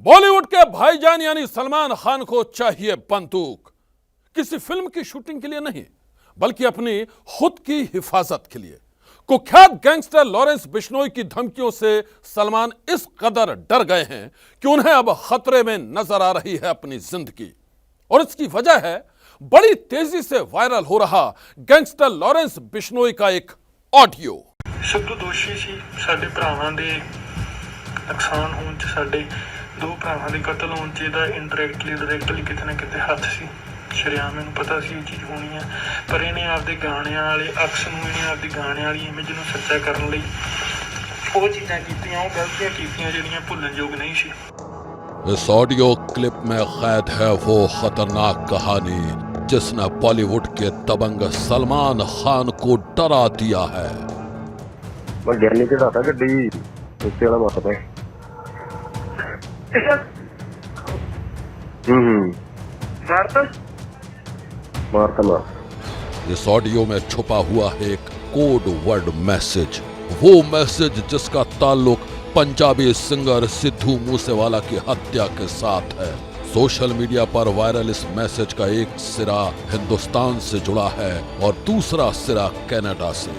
बॉलीवुड के भाईजान यानी सलमान खान को चाहिए बंदूक, किसी फिल्म की शूटिंग के लिए नहीं बल्कि अपनी खुद की हिफाजत के लिए। कुख्यात गैंगस्टर लॉरेंस बिश्नोई की धमकियों से सलमान इस कदर डर गए हैं कि उन्हें अब खतरे में नजर आ रही है अपनी जिंदगी। और इसकी वजह है बड़ी तेजी से वायरल हो रहा गैंगस्टर लॉरेंस बिश्नोई का एक ऑडियो। सिद्धू दोषी सी साडे भरावां दे नुकसान होने च, साडे दो भरावां दे कतल होने च इहदा इनडायरैक्टली डायरैक्टली किते ना किते हत्थ सी। शरेआम मैनूं पता सी ये चीज़ होनी है, पर इहने आपदे गाने वाले अक्स नूं, इहने आपदी गाने वाली इमेज नूं सच्चा करन लई ਉਹ चीज़ां कीतियां, ਉਹ गलतियां कीतियां ਜਿਹੜੀਆਂ ਭੁੱਲਣ ਯੋਗ नहीं सी। इस ऑडियो क्लिप में कैद है वो खतरनाक कहानी जिसने बॉलीवुड के दबंग सलमान खान को डरा दिया है। मैं ज्ञानी चढ़ाता गड्डी उससे वाला मारता मारता मार। इस ऑडियो में छुपा हुआ है एक कोड वर्ड मैसेज, वो मैसेज जिसका ताल्लुक पंजाबी सिंगर सिद्धू मूसेवाला की हत्या के साथ है। सोशल मीडिया पर वायरल इस मैसेज का एक सिरा हिंदुस्तान से जुड़ा है और दूसरा सिरा कनाडा से।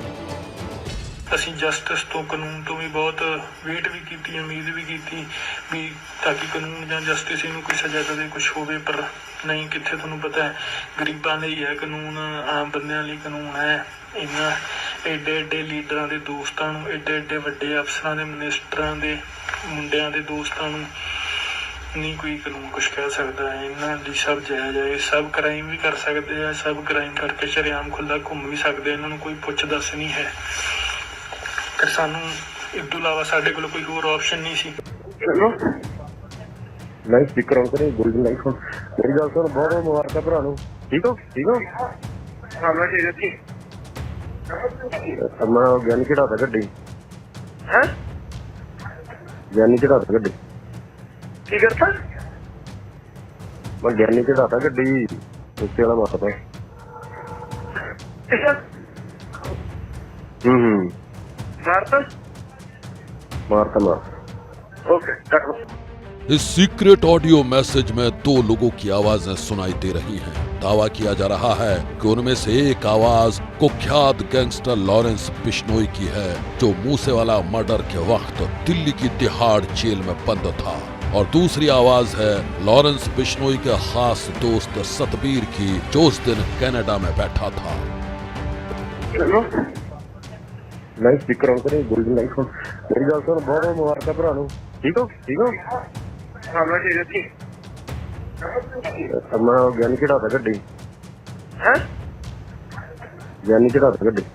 ਅਸੀਂ ਜਸਟਿਸ ਤੋਂ ਕਾਨੂੰਨ ਤੋਂ ਵੀ ਬਹੁਤ ਵੇਟ ਵੀ ਕੀਤੀ, ਉਮੀਦ ਵੀ ਕੀਤੀ ਵੀ ਤਾਂ ਕਿ ਕਾਨੂੰਨ ਜਾਂ ਜਸਟਿਸ ਇਹਨੂੰ ਕੋਈ ਸਜ਼ਾ ਦੇਵੇ, ਕੁਝ ਹੋਵੇ, ਪਰ ਨਹੀਂ। ਕਿੱਥੇ ਤੁਹਾਨੂੰ ਪਤਾ ਹੈ ਗਰੀਬਾਂ ਲਈ ਹੈ ਕਾਨੂੰਨ, ਆਮ ਬੰਦਿਆਂ ਲਈ ਕਾਨੂੰਨ ਹੈ। ਇਹਨਾਂ ਐਡੇ ਐਡੇ ਲੀਡਰਾਂ ਦੇ ਦੋਸਤਾਂ ਨੂੰ, ਐਡੇ ਐਡੇ ਵੱਡੇ ਅਫਸਰਾਂ ਦੇ, ਮਿਨਿਸਟਰਾਂ ਦੇ ਮੁੰਡਿਆਂ ਦੇ ਦੋਸਤਾਂ ਨੂੰ नहीं कोई कानून कुछ कह सकता है। इन्हों की सब जायज़ है, सब क्राइम भी कर सकते हैं, सब क्राइम करके शरेआम खुला घूम भी सकते हैं, इन्होंने कोई पुछ दस नहीं है। फिर सानू इस तो इलावा साडे कोल कोई होर ऑप्शन नहीं सी। लाइव स्पीकर ऑन करें, गोल्डन लाइट ऑन। मेरी गल सुन, बहुत बहुत मुबारक भरा नु। ठीक हो हां मैं ठीक है। मैं ज्ञानी चढ़ाता गड्डी हैं, ज्ञानी चढ़ाता गड्डी की करता। मैं ज्ञानी चढ़ाता गड्डी उससे वाला मारता मारता मार। ओके इस सीक्रेट ऑडियो मैसेज में दो लोगों की आवाजें सुनाई दे रही हैं। दावा किया जा रहा है कि उनमें से एक आवाज कुख्यात गैंगस्टर लॉरेंस बिश्नोई की है, जो मूसेवाला मर्डर के वक्त दिल्ली की तिहाड़ जेल में बंद था, और दूसरी आवाज है लॉरेंस बिश्नोई के खास दोस्त सतबीर की, जो उस दिन कनाडा में बैठा था। लाइव स्पीकर ऑन करें, गोल्डन लाइट ऑन। मेरी गल सुन, बहुत बहुत मुबारक भरा नु। ठीक हो हां मैं ठीक है। मैं ज्ञानी चढ़ाता गड्डी हैं, ज्ञानी चढ़ाता गड्डी।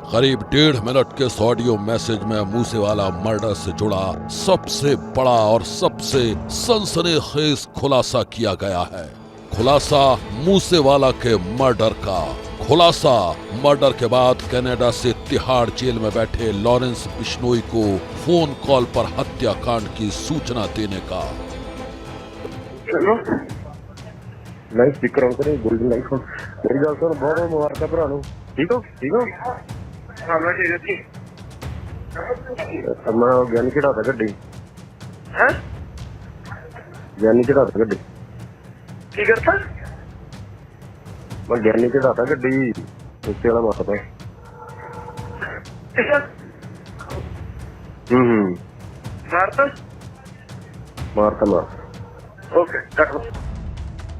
करीब 1.5 मिनट के इस ऑडियो मैसेज में मूसेवाला मर्डर से जुड़ा सबसे बड़ा और सबसे सनसनीखेज खुलासा किया गया है। खुलासा मूसेवाला के मर्डर का, खुलासा मर्डर के बाद कनाडा से तिहाड़ जेल में बैठे लॉरेंस बिश्नोई को फोन कॉल पर हत्याकांड की सूचना देने का। लाइव स्पीकर ऑन करें, गोल्डन लाइट ऑन। मेरी गल सुन, बहुत बहुत मुबारक भरा नु। ठीक हो हां मैं ठीक है। मैं ज्ञानी चढ़ाता गड्डी हैं, ज्ञानी चढ़ाता गड्डी की करता। मैं ज्ञानी चढ़ाता गड्डी उससे वाला मारता मारता मार। ओके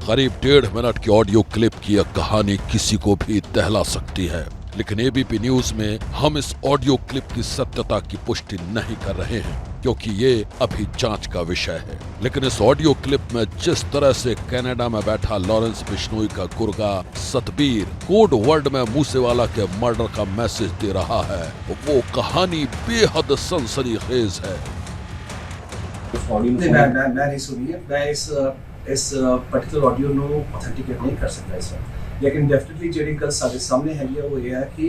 करीब 1.5 मिनट की ऑडियो क्लिप की यह कहानी किसी को भी दहला सकती है, लेकिन एबीपी न्यूज में हम इस ऑडियो क्लिप की सत्यता की पुष्टि नहीं कर रहे हैं क्योंकि ये अभी जांच का विषय है। लेकिन इस ऑडियो क्लिप में जिस तरह से कनाडा में बैठा लॉरेंस बिश्नोई का गुर्गा सतबीर कोड वर्ड में मूसेवाला के मर्डर का मैसेज दे रहा है, वो कहानी बेहद सनसनीखेज है। इस पर्टिकुलर ऑडियो ਨੂੰ ऑथेंटिकेट नहीं कर सकता इस वक्त, लेकिन डेफिनेटली ਜਿਹੜੀ ਗੱਲ ਸਾਡੇ ਸਾਹਮਣੇ ਹੈਗੀ ਉਹ ਇਹ ਹੈ ਕਿ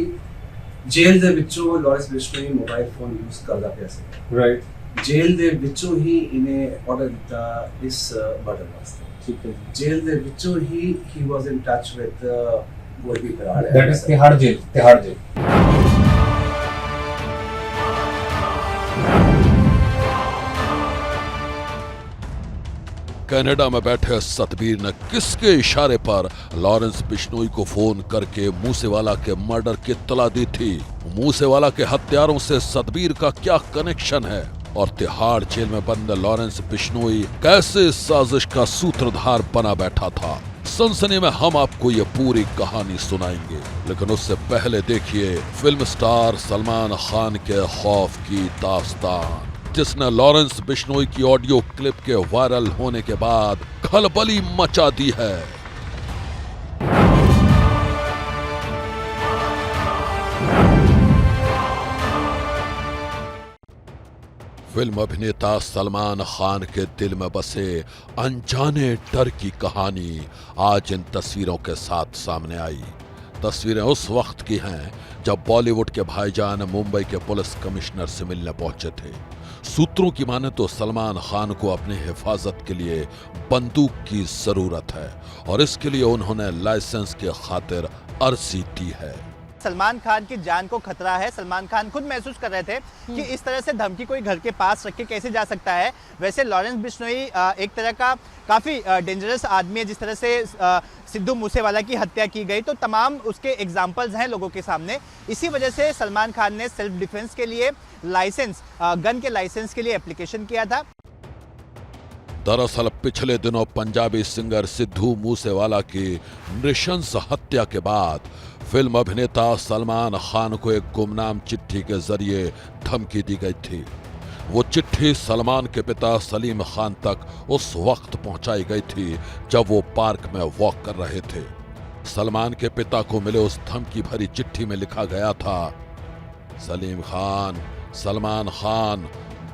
ਜੇਲ੍ਹ ਦੇ ਵਿੱਚੋਂ ਲੌਰੈਂਸ ਬਿਸ਼ਨੋਈ ਮੋਬਾਈਲ ਫੋਨ ਯੂਜ਼ ਕਰਦਾ ਪਿਆ ਸੀ। ਰਾਈਟ, ਜੇਲ੍ਹ ਦੇ ਵਿੱਚੋਂ ਹੀ ਇਹਨੇ ਆਰਡਰ ਦਿੱਤਾ ਇਸ ਮਰਡਰ ਵਾਸਤੇ। ਠੀਕ ਹੈ, ਜੇਲ੍ਹ ਦੇ ਵਿੱਚੋਂ ਹੀ ਹੀ was in touch with Goldy Brar. That is Tihar ਜੇਲ੍ਹ। कनाडा में बैठे सतबीर ने किसके इशारे पर लॉरेंस बिश्नोई को फोन करके मूसेवाला के मर्डर की इत्तला दी थी? मूसेवाला के हत्यारों से सतबीर का क्या कनेक्शन है? और तिहाड़ जेल में बंद लॉरेंस बिश्नोई कैसे इस साजिश का सूत्रधार बना बैठा था? सनसनी में हम आपको ये पूरी कहानी सुनाएंगे, लेकिन उससे पहले देखिए फिल्म स्टार सलमान खान के खौफ की दास्तान, जिसने लॉरेंस बिश्नोई की ऑडियो क्लिप के वायरल होने के बाद खलबली मचा दी है। फिल्म अभिनेता सलमान खान के दिल में बसे अनजाने डर की कहानी आज इन तस्वीरों के साथ सामने आई। तस्वीरें उस वक्त की हैं जब बॉलीवुड के भाईजान मुंबई के पुलिस कमिश्नर से मिलने पहुंचे थे। सूत्रों की माने तो सलमान खान को अपनी हिफाजत के लिए बंदूक की जरूरत है और इसके लिए उन्होंने लाइसेंस के खातिर अर्जी दी है। सलमान खान की जान को खतरा है। सलमान खान खुद महसूस कर रहे थे कि इस तरह से धमकी कोई घर के पास रख के कैसे जा सकता है। वैसे लॉरेंस बिश्नोई एक तरह का काफ़ी डेंजरस आदमी है। जिस तरह से सिद्धू मूसेवाला की हत्या की गई, तो तमाम उसके एग्जाम्पल्स हैं लोगों के सामने। इसी वजह से सलमान खान ने सेल्फ डिफेंस के लिए लाइसेंस, गन के लाइसेंस के लिए एप्लीकेशन किया था। दरअसल पिछले दिनों पंजाबी सिंगर सिद्धू मूसेवाला की नृशंस हत्या के बाद फिल्म अभिनेता सलमान खान को एक गुमनाम चिट्ठी के जरिए धमकी दी गई थी। वो चिट्ठी सलमान के पिता सलीम खान तक उस वक्त पहुंचाई गई थी जब वो पार्क में वॉक कर रहे थे। सलमान के पिता को मिले उस धमकी भरी चिट्ठी में लिखा गया था, सलीम खान, सलमान खान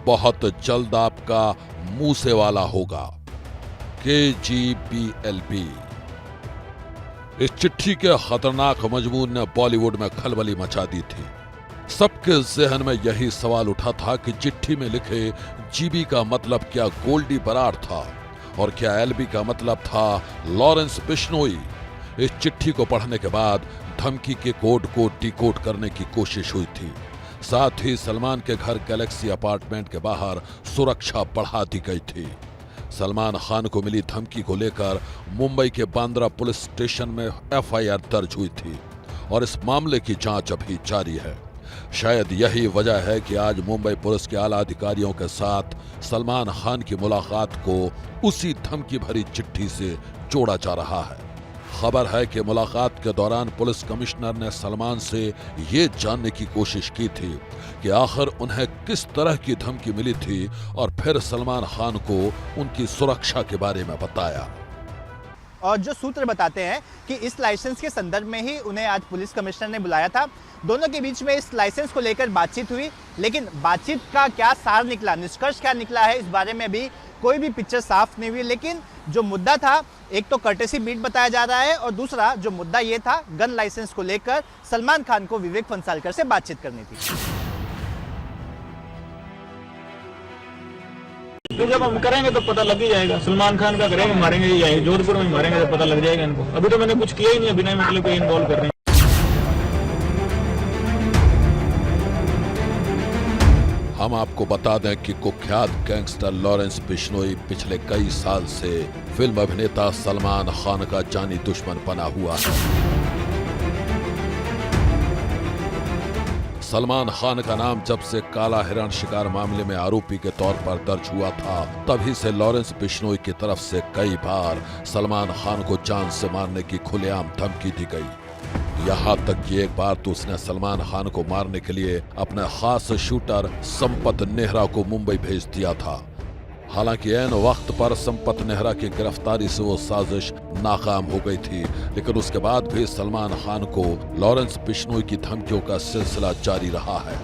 बहुत जल्द आपका मूसेवाला होगा, KGBLB। इस चिट्ठी के खतरनाक मजमून ने बॉलीवुड में खलबली मचा दी थी। सबके जहन में यही सवाल उठा था कि चिट्ठी में लिखे GB का मतलब क्या गोल्डी बराड़ था और क्या LB का मतलब था लॉरेंस बिश्नोई। इस चिट्ठी को पढ़ने के बाद धमकी के कोड को डिकोड करने की कोशिश हुई थी। साथ ही सलमान के घर गैलेक्सी अपार्टमेंट के बाहर सुरक्षा बढ़ा दी गई थी। सलमान खान को मिली धमकी को लेकर मुंबई के बांद्रा पुलिस स्टेशन में FIR दर्ज हुई थी और इस मामले की जांच अभी जारी है। शायद यही वजह है कि आज मुंबई पुलिस के आला अधिकारियों के साथ सलमान खान की मुलाकात को उसी धमकी भरी चिट्ठी से जोड़ा जा रहा है। खबर है कि मुलाकात के दौरान पुलिस कमिश्नर ने सलमान से ये जानने की कोशिश की थी कि आखिर उन्हें किस तरह की धमकी मिली थी और फिर सलमान खान को उनकी सुरक्षा के बारे में बताया। और जो सूत्र बताते हैं कि इस लाइसेंस के संदर्भ में ही उन्हें आज पुलिस कमिश्नर ने बुलाया था। दोनों के बीच में इस लाइसेंस को लेकर बातचीत हुई, लेकिन बातचीत का क्या सार निकला, निष्कर्ष क्या निकला है, इस बारे में भी कोई भी पिक्चर साफ नहीं हुई। लेकिन जो मुद्दा था, एक तो कर्टेसी मीट बताया जा रहा है और दूसरा जो मुद्दा ये था, गन लाइसेंस को लेकर सलमान खान को विवेक फंसालकर से बातचीत करनी थी। तो जब हम करेंगे तो पता लग ही जाएगा। सलमान खान का करेंगे, मारेंगे ही, जोधपुर में मारेंगे तो पता लग जाएगा इनको। अभी तो मैंने कुछ किया ही नहीं, बिना मतलब कोई इन्वॉल्व कर रहे हैं। हम आपको बता दें कि कुख्यात गैंगस्टर लॉरेंस बिश्नोई पिछले कई साल से फिल्म अभिनेता सलमान खान का जानी दुश्मन बना हुआ है। सलमान खान का नाम जब से काला हिरण शिकार मामले में आरोपी के तौर पर दर्ज हुआ था, तभी से लॉरेंस बिश्नोई की तरफ से कई बार सलमान खान को जान से मारने की खुलेआम धमकी दी गई। यहाँ तक कि एक बार तो उसने सलमान खान को मारने के लिए अपने खास शूटर संपत नेहरा को मुंबई भेज दिया था। हालांकि ऐन वक्त पर संपत नेहरा की गिरफ्तारी से वो साजिश नाकाम हो गई थी, लेकिन उसके बाद भी सलमान खान को लॉरेंस बिश्नोई की धमकियों का सिलसिला जारी रहा है।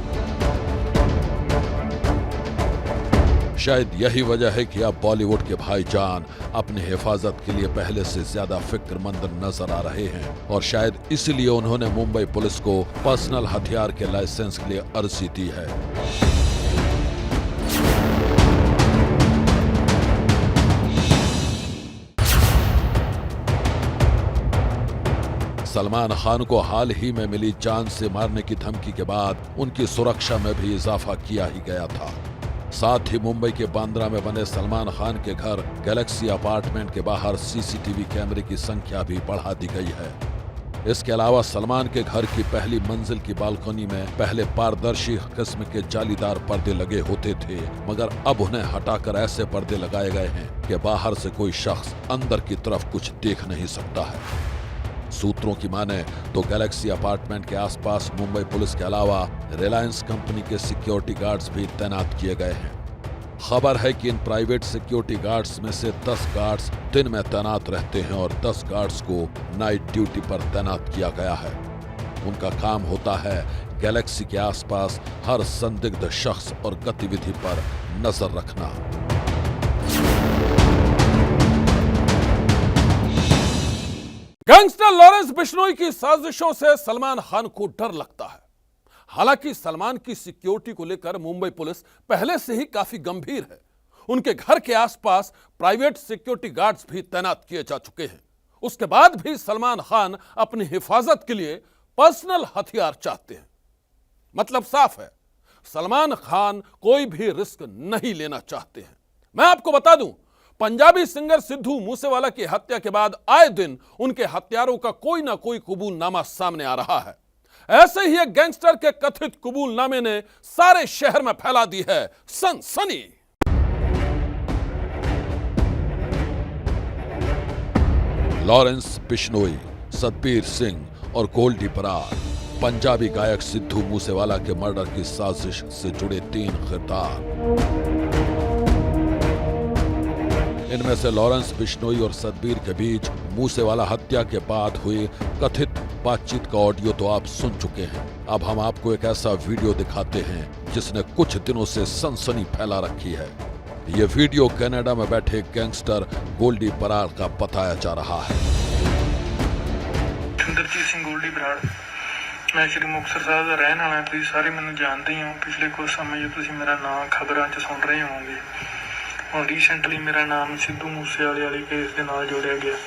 शायद यही वजह है कि अब बॉलीवुड के भाईजान अपनी हिफाजत के लिए पहले से ज्यादा फिक्रमंद नजर आ रहे हैं और शायद इसलिए उन्होंने मुंबई पुलिस को पर्सनल हथियार के लाइसेंस के लिए अर्जी दी है। सलमान खान को हाल ही में मिली जान से मारने की धमकी के बाद उनकी सुरक्षा में भी इजाफा किया ही गया था। साथ ही मुंबई के बांद्रा में बने सलमान खान के घर गैलेक्सी अपार्टमेंट के बाहर सीसीटीवी कैमरे की संख्या भी बढ़ा दी गई है। इसके अलावा सलमान के घर की पहली मंजिल की बालकनी में पहले पारदर्शी किस्म के जालीदार पर्दे लगे होते थे, मगर अब उन्हें हटाकर ऐसे पर्दे लगाए गए हैं कि बाहर से कोई शख्स अंदर की तरफ कुछ देख नहीं सकता है। सूत्रों की माने तो गैलेक्सी अपार्टमेंट के आसपास मुंबई पुलिस के अलावा रिलायंस कंपनी के सिक्योरिटी गार्ड्स भी तैनात किए गए हैं। खबर है कि इन प्राइवेट सिक्योरिटी गार्ड्स में से 10 गार्ड्स दिन में तैनात रहते हैं और 10 गार्ड्स को नाइट ड्यूटी पर तैनात किया गया है। उनका काम होता है गैलेक्सी के आसपास हर संदिग्ध शख्स और गतिविधि पर नजर रखना। गैंगस्टर लॉरेंस बिश्नोई की साजिशों से सलमान खान को डर लगता है। हालांकि सलमान की सिक्योरिटी को लेकर मुंबई पुलिस पहले से ही काफी गंभीर है। उनके घर के आसपास प्राइवेट सिक्योरिटी गार्ड्स भी तैनात किए जा चुके हैं। उसके बाद भी सलमान खान अपनी हिफाजत के लिए पर्सनल हथियार चाहते हैं। मतलब साफ है, सलमान खान कोई भी रिस्क नहीं लेना चाहते हैं। मैं आपको बता दूं, पंजाबी सिंगर सिद्धू मूसेवाला की हत्या के बाद आए दिन उनके हत्यारों का कोई ना कोई कबूलनामा सामने आ रहा है। ऐसे ही एक गैंगस्टर के कथित कबूलनामे ने सारे शहर में फैला दी है सनसनी। लॉरेंस बिश्नोई, सतबीर सिंह और गोल्डी बरार पंजाबी गायक सिद्धू मूसेवाला के मर्डर की साजिश से जुड़े 3 किरदार। इनमें से लॉरेंस बिश्नोई और सतबीर के बीच मूसेवाला हत्या के बाद हुई कथित बातचीत का ऑडियो तो आप सुन चुके हैं। अब हम आपको एक ऐसा वीडियो दिखाते हैं जिसने कुछ दिनों से सनसनी फैला रखी है। ये वीडियो कनाडा में बैठे गैंगस्टर गोल्डी बरार का बताया जा रहा है। इंद्रजीत सिंह गोल्डी बराड़, मैं श्री मुक्तसर साहब का रहने वाला। तुम सारे मैंने जानते ही हो। पिछले कुछ समय जो तुम मेरा नाम खबरों च सुन रहे होंगे, और रीसेंटली मेरा नाम सिद्धू मूसेवाले वाले केस के नाल जोड़िया गया।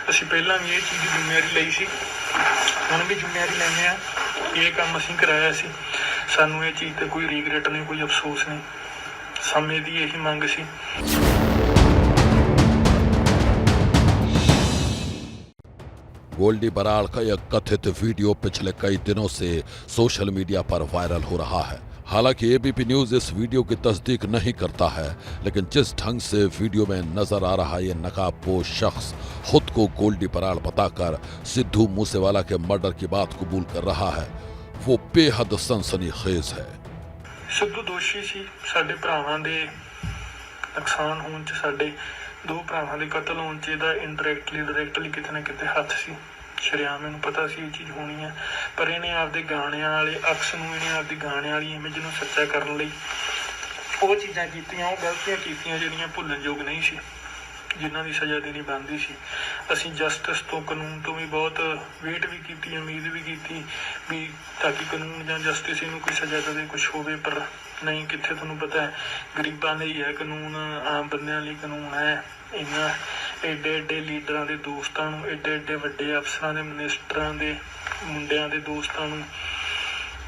ਅਸੀਂ ਪਹਿਲਾਂ ਵੀ ਇਹ ਚੀਜ਼ ਦੀ ਜ਼ਿੰਮੇਵਾਰੀ ਲਈ ਸੀ, ਹੁਣ ਵੀ ਜ਼ਿੰਮੇਵਾਰੀ ਲੈਂਦੇ ਆ। ਇਹ ਕੰਮ ਅਸੀਂ ਕਰਾਇਆ ਸੀ, ਸਾਨੂੰ ਇਹ ਚੀਜ਼ ਤੇ ਕੋਈ ਰੀਗਰੈਟ ਨਹੀਂ, ਕੋਈ ਅਫਸੋਸ ਨਹੀਂ। ਸਮੇਂ ਦੀ ਇਹੀ ਮੰਗ ਸੀ। गोल्डी बराड़ का यह कथित वीडियो पिछले कई दिनों से सोशल मीडिया पर वायरल हो रहा है। हालांकि एबीपी न्यूज इस वीडियो की तस्दीक नहीं करता है, लेकिन जिस ढंग से वीडियो में नजर आ रहा ये नकाबपोश शख्स खुद को गोल्डी बराड़ बताकर सिद्धू मूसेवाला के मर्डर की बात कबूल कर रहा है, वो बेहद सनसनीखेज है। सिद्धू दोषी सी। साडे भरावां दे नुकसान होने च, साडे 2 भरावां दे कतल होने च इहदा इनडायरैक्टली डायरैक्टली किते ना किते हੱਥ ਸੀ। ਸ਼ਰਿਆਮ ਇਹਨੂੰ ਪਤਾ ਸੀ ਇਹ ਚੀਜ਼ ਹੋਣੀ ਹੈ, ਪਰ ਇਹਨੇ ਆਪਦੇ ਗਾਣਿਆਂ ਵਾਲੇ ਅਕਸ ਨੂੰ, ਇਹਨੇ ਆਪਦੀ ਗਾਣਿਆਂ ਵਾਲੀ ਇਮੇਜ ਨੂੰ ਸੱਚਾ ਕਰਨ ਲਈ ਉਹ ਚੀਜ਼ਾਂ ਕੀਤੀਆਂ, ਉਹ ਗਲਤੀਆਂ ਕੀਤੀਆਂ ਜਿਹੜੀਆਂ ਭੁੱਲਣਯੋਗ ਨਹੀਂ ਸੀ, ਜਿਨ੍ਹਾਂ ਦੀ ਸਜ਼ਾ ਦੇਣੀ ਬਣਦੀ ਸੀ। ਅਸੀਂ ਜਸਟਿਸ ਤੋਂ, ਕਾਨੂੰਨ ਤੋਂ ਵੀ ਬਹੁਤ ਵੇਟ ਵੀ ਕੀਤੀ, ਉਮੀਦ ਵੀ ਕੀਤੀ ਵੀ ਤਾਂ ਕਿ ਕਾਨੂੰਨ ਜਾਂ ਜਸਟਿਸ ਇਹਨੂੰ ਕੋਈ ਸਜ਼ਾ ਦੇਵੇ, ਕੁਛ ਹੋਵੇ, ਪਰ ਨਹੀਂ। ਕਿੱਥੇ ਤੁਹਾਨੂੰ ਪਤਾ ਹੈ, ਗਰੀਬਾਂ ਲਈ ਹੈ ਕਾਨੂੰਨ, ਆਮ ਬੰਦਿਆਂ ਲਈ ਕਾਨੂੰਨ ਹੈ। ਇਹਨਾਂ ਏਡੇ ਏਡੇ ਲੀਡਰਾਂ ਦੇ ਦੋਸਤਾਂ ਨੂੰ, ਏਡੇ ਏਡੇ ਵੱਡੇ ਅਫਸਰਾਂ ਦੇ, ਮਿਨਿਸਟਰਾਂ ਦੇ ਮੁੰਡਿਆਂ ਦੇ ਦੋਸਤਾਂ ਨੂੰ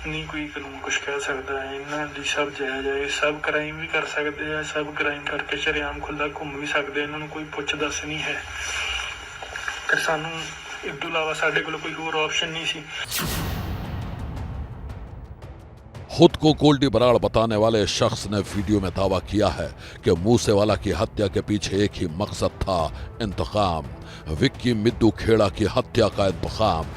ਨਹੀਂ ਕੋਈ ਕਾਨੂੰਨ ਕੁਛ ਕਹਿ ਸਕਦਾ ਹੈ। ਇਹਨਾਂ ਦੀ ਸਭ ਜਾਇਜ਼ ਹੈ। ਇਹ ਸਭ ਕ੍ਰਾਈਮ ਵੀ ਕਰ ਸਕਦੇ ਆ, ਸਭ ਕ੍ਰਾਈਮ ਕਰਕੇ ਸ਼ਰੇਆਮ ਖੁੱਲ੍ਹਾ ਘੁੰਮ ਵੀ ਸਕਦੇ। ਇਹਨਾਂ ਨੂੰ ਕੋਈ ਪੁੱਛ ਦੱਸ ਨਹੀਂ ਹੈ। ਫਿਰ ਸਾਨੂੰ ਇਸ ਤੋਂ ਇਲਾਵਾ ਸਾਡੇ ਕੋਲ ਕੋਈ ਹੋਰ ਆਪਸ਼ਨ ਨਹੀਂ ਸੀ। खुद को गोल्डी बराड़ बताने वाले शख्स ने वीडियो में दावा किया है कि मूसेवाला की हत्या के पीछे एक ही मकसद था, इंतकाम। विक्की मिद्दू खेड़ा की हत्या का इंतकाम।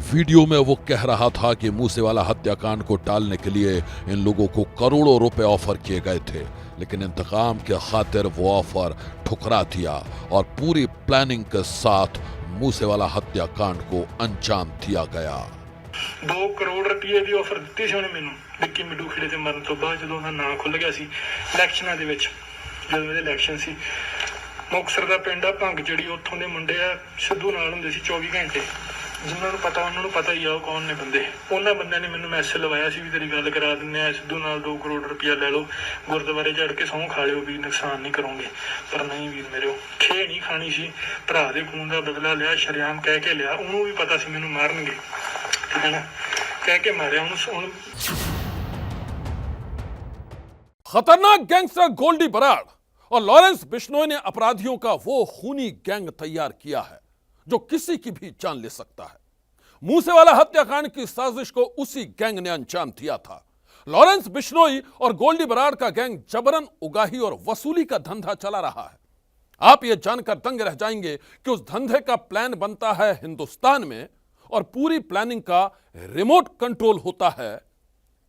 वीडियो में वो कह रहा था कि मूसेवाला हत्याकांड को टालने के लिए इन लोगों को करोड़ों रुपए ऑफर किए गए थे, लेकिन इंतकाम के खातिर वो ऑफर ठुकरा दिया और पूरी प्लानिंग के साथ मूसेवाला हत्याकांड को अंजाम दिया गया। 2 ਕਰੋੜ ਰੁਪਏ ਦੀ ਆਫਰ ਦਿੱਤੀ ਸੀ ਉਹਨੇ ਮੈਨੂੰ, ਵਿੱਕੀ ਮਿੱਡੂ ਖੇੜੇ ਦੇ ਮਰਨ ਤੋਂ ਬਾਅਦ, ਜਦੋਂ ਉਹਦਾ ਨਾਂ ਖੁੱਲ੍ਹ ਗਿਆ ਸੀ ਇਲੈਕਸ਼ਨਾਂ ਦੇ ਵਿੱਚ। ਜਦੋਂ ਇਹਦੇ ਇਲੈਕਸ਼ਨ ਸੀ, ਮੁਕਤਸਰ ਦਾ ਪਿੰਡ ਆ ਭੰਗ ਜਿਹੜੀ, ਉੱਥੋਂ ਦੇ ਮੁੰਡੇ ਆ ਸਿੱਧੂ ਨਾਲ ਹੁੰਦੇ ਸੀ 24 ਘੰਟੇ। ਜਿਨ੍ਹਾਂ ਨੂੰ ਪਤਾ, ਉਹਨਾਂ ਨੂੰ ਪਤਾ ਹੀ ਆ ਉਹ ਕੌਣ ਨੇ ਬੰਦੇ। ਉਹਨਾਂ ਬੰਦਿਆਂ ਨੇ ਮੈਨੂੰ ਮੈਸੇਜ ਲਵਾਇਆ ਸੀ ਵੀ ਤੇਰੀ ਗੱਲ ਕਰਾ ਦਿੰਦੇ ਆ, ਸਿੱਧੂ ਨਾਲ 2 ਕਰੋੜ ਰੁਪਇਆ ਲੈ ਲਓ, ਗੁਰਦੁਆਰੇ ਚੜ੍ਹ ਕੇ ਸਹੁੰ ਖਾ ਲਿਓ ਵੀ ਨੁਕਸਾਨ ਨਹੀਂ ਕਰੋਗੇ। ਪਰ ਨਹੀਂ ਵੀਰ ਮੇਰੇ, ਖੇ ਨਹੀਂ ਖਾਣੀ ਸੀ। ਭਰਾ ਦੇ ਖੂਨ ਦਾ ਬਦਲਾ ਲਿਆ, ਸ਼ਰੇਆਮ ਕਹਿ ਕੇ ਲਿਆ। ਉਹਨੂੰ ਵੀ ਪਤਾ ਸੀ ਮੈਨੂੰ ਮਾਰਨਗੇ, ਠੀਕ ਹੈ ਨਾ, ਕਹਿ ਕੇ ਮਾਰਿਆ ਉਹਨੂੰ। खतरनाक गैंगस्टर गोल्डी बराड़ और लॉरेंस बिश्नोई ने अपराधियों का वो खूनी गैंग तैयार किया है जो किसी की भी जान ले सकता है। मूसेवाला हत्याकांड की साजिश को उसी गैंग ने अंजाम दिया था। लॉरेंस बिश्नोई और गोल्डी बराड़ का गैंग जबरन उगाही और वसूली का धंधा चला रहा है। आप यह जानकर दंग रह जाएंगे कि उस धंधे का प्लान बनता है हिंदुस्तान में और पूरी प्लानिंग का रिमोट कंट्रोल होता है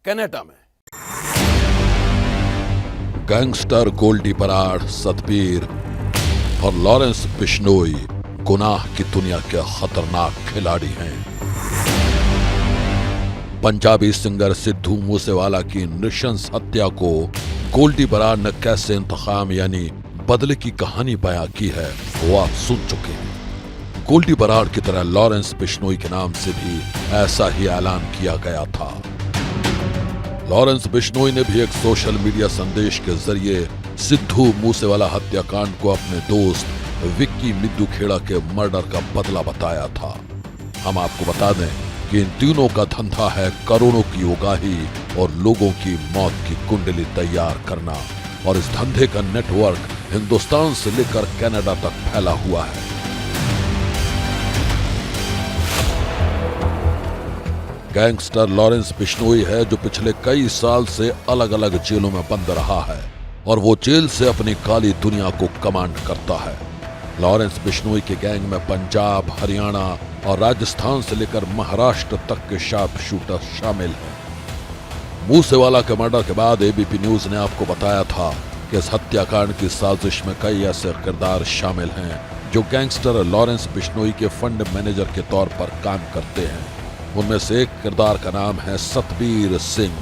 कनाडा में। गैंगस्टर गोल्डी बराड़, सतबीर और लॉरेंस बिश्नोई गुनाह की दुनिया के खतरनाक खिलाड़ी हैं। पंजाबी सिंगर सिद्धू मूसेवाला की नृशंस हत्या को गोल्डी बराड़ ने कैसे इंतकाम यानी बदले की कहानी बयां की है वो आप सुन चुके हैं। गोल्डी बराड़ की तरह लॉरेंस बिश्नोई के नाम से भी ऐसा ही ऐलान किया गया था। लॉरेंस बिश्नोई ने भी एक सोशल मीडिया संदेश के जरिए सिद्धू मूसेवाला हत्याकांड को अपने दोस्त विक्की मिद्दू खेड़ा के मर्डर का बदला बताया था। हम आपको बता दें कि इन तीनों का धंधा है करोड़ों की उगाही और लोगों की मौत की कुंडली तैयार करना, और इस धंधे का नेटवर्क हिंदुस्तान से लेकर कनाडा तक फैला हुआ है। गैंगस्टर लॉरेंस बिश्नोई है जो पिछले कई साल से अलग अलग जेलों में बंद रहा है और वो जेल से अपनी काली दुनिया को कमांड करता है। लॉरेंस बिश्नोई के गैंग में पंजाब, हरियाणा और राजस्थान से लेकर महाराष्ट्र तक के शार्प शूटर शामिल हैं। मूसेवाला के मर्डर के बाद एबीपी न्यूज ने आपको बताया था कि इस हत्याकांड की साजिश में कई ऐसे किरदार शामिल हैं जो गैंगस्टर लॉरेंस बिश्नोई के फंड मैनेजर के तौर पर काम करते हैं। उनमें से एक किरदार का नाम है सतबीर सिंह।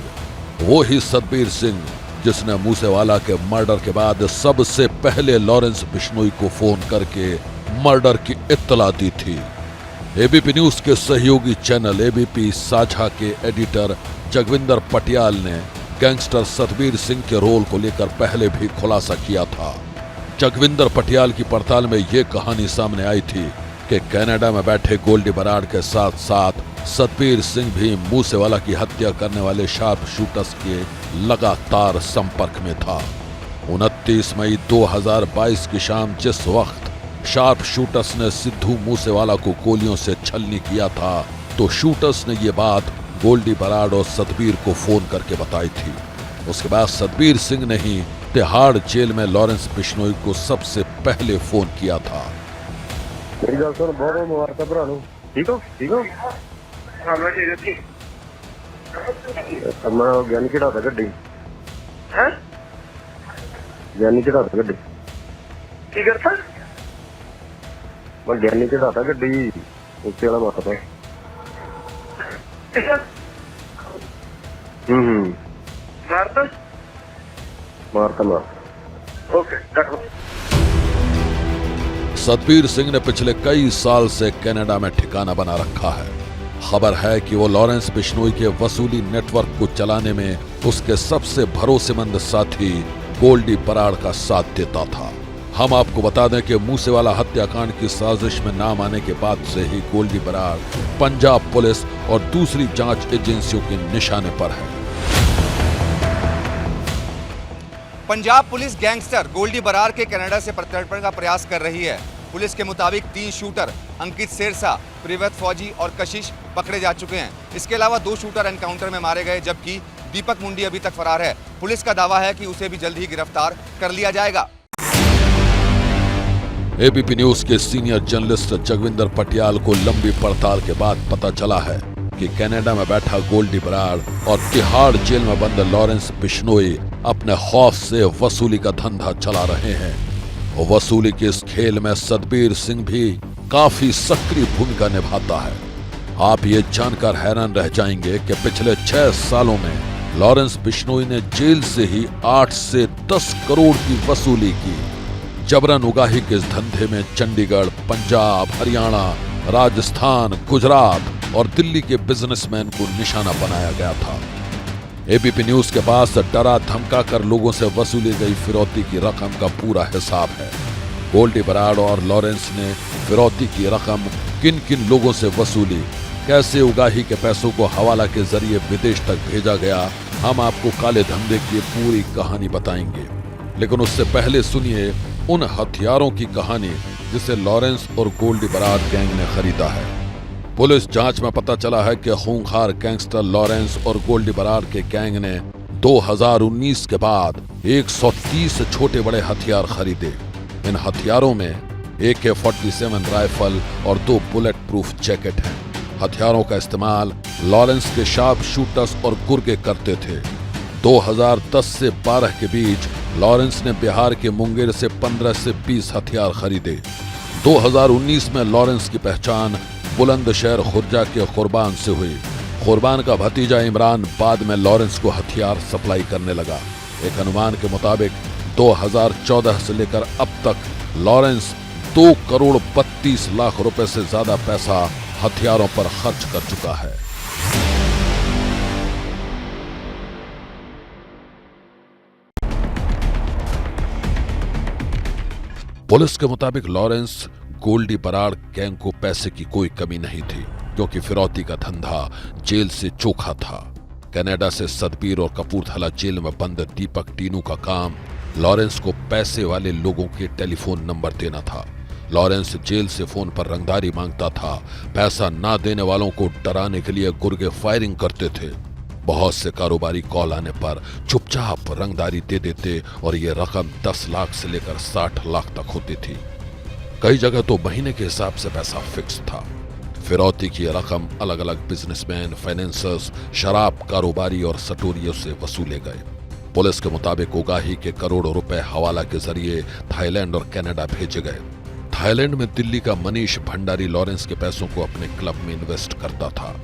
वो ही सतबीर सिंह जिसने मूसेवाला के मर्डर के बाद सबसे पहले लॉरेंस बिश्नोई को फोन करके मर्डर की इत्तला दी थी। एबीपी न्यूज के सहयोगी चैनल एबीपी साझा के एडिटर जगविंदर पटियाल ने गैंगस्टर सतबीर सिंह के रोल को लेकर पहले भी खुलासा किया था। जगविंदर पटियाल की पड़ताल में ये कहानी सामने आई थी कि कनाडा में बैठे गोल्डी बराड़ के साथ साथ सतबीर सिंह भी मूसेवाला की हत्या करने वाले शार्प शूटर्स के लगातार संपर्क में था। 29 मई 2022 की शाम जिस वक्त शार्प शूटर्स ने सिद्धू मूसेवाला को गोलियों से छलनी किया था तो शूटर्स ने ये बात गोल्डी बराड़ और सतबीर को फोन करके बताई थी। उसके बाद सतबीर सिंह ने ही तिहाड़ जेल में लॉरेंस बिश्नोई को सबसे पहले फोन किया था। मेरी गल सुन, बहुत मुबारक भरा नूं। ठीक हो? ठीक हो? हाँ मैं ठीक है। मैं ज्ञानी चढ़ाता गड्डी है, ज्ञानी चढ़ाता गड्डी की करता मैं ज्ञानी चढ़ाता गड्डी उससे वाला माता था। मारता मारता मारता ओके कट। सतबीर सिंह ने पिछले कई साल से कनाडा में ठिकाना बना रखा है। खबर है कि वो लॉरेंस बिश्नोई के वसूली नेटवर्क को चलाने में उसके सबसे भरोसेमंद साथी गोल्डी बराड़ का साथ देता था। हम आपको बता दें कि मूसेवाला हत्याकांड की साजिश में नाम आने के बाद से ही गोल्डी बराड़ पंजाब पुलिस और दूसरी जांच एजेंसियों के निशाने पर है। पंजाब पुलिस गैंगस्टर गोल्डी बराड़ के कनाडा से प्रत्यर्पण का प्रयास कर रही है। पुलिस के मुताबिक 3 शूटर अंकित शेरसा, प्रिवत फौजी और कशिश पकड़े जा चुके हैं। इसके अलावा 2 शूटर एनकाउंटर में मारे गए, जबकि दीपक मुंडी अभी तक फरार है। पुलिस का दावा है कि उसे भी जल्द ही गिरफ्तार कर लिया जाएगा। एबीपी न्यूज के सीनियर जर्नलिस्ट जगविंदर पटियाल को लंबी पड़ताल के बाद पता चला है कि कनाडा में बैठा गोल्डी बराड़ और तिहाड़ जेल में बंद लॉरेंस बिश्नोई अपने खौफ से वसूली का धंधा चला रहे हैं। वसूली के इस खेल में सतबीर सिंह भी काफी सक्रिय भूमिका निभाता है। आप ये जानकर हैरान रह जाएंगे कि पिछले 6 सालों में लॉरेंस बिश्नोई ने जेल से ही 8 से 10 करोड़ की वसूली की। जबरन उगाही के इस धंधे में चंडीगढ़, पंजाब, हरियाणा, राजस्थान, गुजरात और दिल्ली के बिजनेसमैन को निशाना बनाया गया था। एबीपी न्यूज के पास डरा धमका कर लोगों से वसूली गई फिरौती की रकम का पूरा हिसाब है। गोल्डी बराड़ और लॉरेंस ने फिरौती की रकम किन किन लोगों से वसूली, कैसे उगाही के पैसों को हवाला के जरिए विदेश तक भेजा गया, हम आपको काले धंधे की पूरी कहानी बताएंगे, लेकिन उससे पहले सुनिए उन हथियारों की कहानी जिसे लॉरेंस और गोल्डी बरार गैंग ने खरीदा है। पुलिस जांच में पता चला है कि खूंखार गैंगस्टर लॉरेंस और गोल्डी बरार के गैंग ने 2019 के बाद 130 छोटे बड़े हथियार खरीदे। इन हथियारों में AK-47 राइफल और 2 बुलेट प्रूफ जैकेट हैं। हथियारों का इस्तेमाल लॉरेंस के शार्प शूटर्स और गुर्गे करते थे। 2010 से 12 के बीच लॉरेंस ने बिहार के मुंगेर से 15 से 20 हथियार खरीदे। 2019 में लॉरेंस की पहचान बुलंदशहर खुर्जा के कुर्बान से हुई। कुर्बान का भतीजा इमरान बाद में लॉरेंस को हथियार सप्लाई करने लगा। एक अनुमान के मुताबिक 2014 से लेकर अब तक लॉरेंस 2 करोड़ 32 लाख रुपए से ज्यादा पैसा हथियारों पर खर्च कर चुका है। पुलिस के मुताबिक लॉरेंस गोल्डी बरार गैंग को पैसे की कोई कमी नहीं थी, क्योंकि फिरौती का धंधा जेल से चोखा था। कनाडा से सतबीर और कपूरथला जेल में बंद दीपक टीनू का काम लॉरेंस को पैसे वाले लोगों के टेलीफोन नंबर देना था। लॉरेंस जेल से फोन पर रंगदारी मांगता था। पैसा ना देने वालों को डराने के लिए गुर्गे फायरिंग करते थे। बहुत से कारोबारी कॉल आने पर चुपचाप रंगदारी दे देते और ये रकम 10 लाख से लेकर 60 लाख तक होती थी। कई जगह तो महीने के हिसाब से पैसा फिक्स था। फिरौती की रकम अलग अलग बिजनेसमैन, फाइनेंसर्स, शराब कारोबारी और सटोरियों से वसूले गए। पुलिस के मुताबिक उगाही के करोड़ों रुपए हवाला के जरिए थाईलैंड और कनाडा भेजे गए। थाईलैंड में दिल्ली का मनीष भंडारी लॉरेंस के पैसों को अपने क्लब में इन्वेस्ट करता था।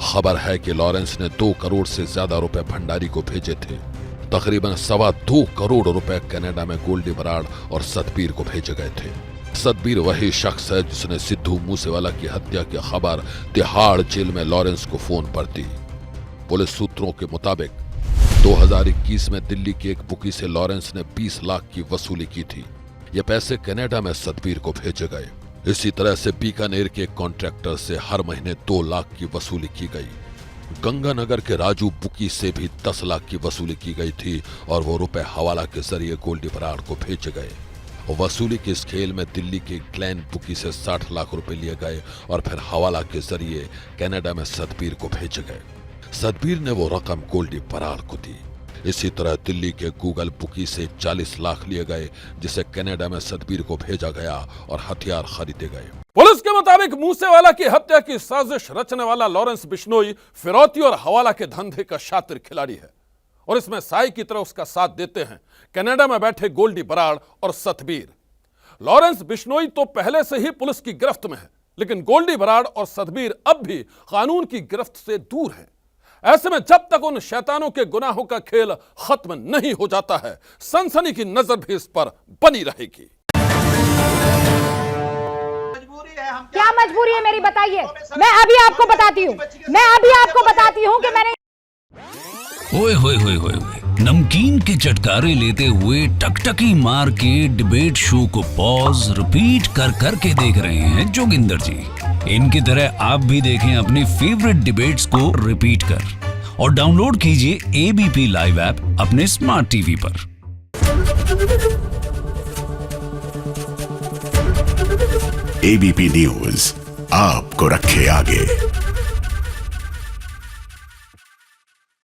खबर है कि लॉरेंस ने 2 करोड़ से ज्यादा रुपए भंडारी को भेजे थे। तकरीबन 2.25 करोड़ रुपए कनाडा में गोल्डी बरार और सतबीर को भेजे गए थे। सतबीर वही शख्स है जिसने सिद्धू मूसेवाला की हत्या की खबर तिहाड़ जेल में लॉरेंस को फोन पर दी। पुलिस सूत्रों के मुताबिक 2021 में दिल्ली की एक बुकी से लॉरेंस ने 20 लाख की वसूली की थी। ये पैसे कनाडा में सतबीर को भेजे गए। इसी तरह से बीकानेर के कॉन्ट्रैक्टर से हर महीने 2 लाख की वसूली की गई। गंगानगर के राजू बुकी से भी 10 लाख की वसूली की गई थी और वो रुपए हवाला के जरिए गोल्डी बरार को भेजे गए। वसूली के इस खेल में दिल्ली के ग्लैन बुकी से 60 लाख रुपए लिए गए और फिर हवाला के जरिए कनाडा में सतबीर को भेजे गए। सतबीर ने वो रकम गोल्डी बरार को दी। इसी तरह दिल्ली के गूगल बुकी से 40 लाख लिए गए, जिसे कनाडा में सतबीर को भेजा गया और हथियार खरीदे गए। पुलिस के मुताबिक मूसेवाला की हत्या की साजिश रचने वाला लॉरेंस बिश्नोई फिरौती और हवाला के धंधे का शातिर खिलाड़ी है और इसमें साई की तरह उसका साथ देते हैं कनाडा में बैठे गोल्डी बरार और सतबीर। लॉरेंस बिश्नोई तो पहले से ही पुलिस की गिरफ्त में है, लेकिन गोल्डी बरार और सतबीर अब भी कानून की गिरफ्त से दूर हैं। ऐसे में जब तक उन शैतानों के गुनाहों का खेल खत्म नहीं हो जाता है, सनसनी की नजर भी इस पर बनी रहेगी। क्या मजबूरी है मेरी, बताइए। मैं अभी आपको बताती हूँ कि मैंने ओए होए होए होए नमकीन के चटकारे लेते हुए टकटकी मार के डिबेट शो को पॉज रिपीट कर करके देख रहे हैं जोगिंदर जी। इनकी तरह आप भी देखें अपनी फेवरेट डिबेट्स को रिपीट कर और डाउनलोड कीजिए ABP लाइव ऐप अपने स्मार्ट टीवी पर। ABP न्यूज आपको रखे आगे।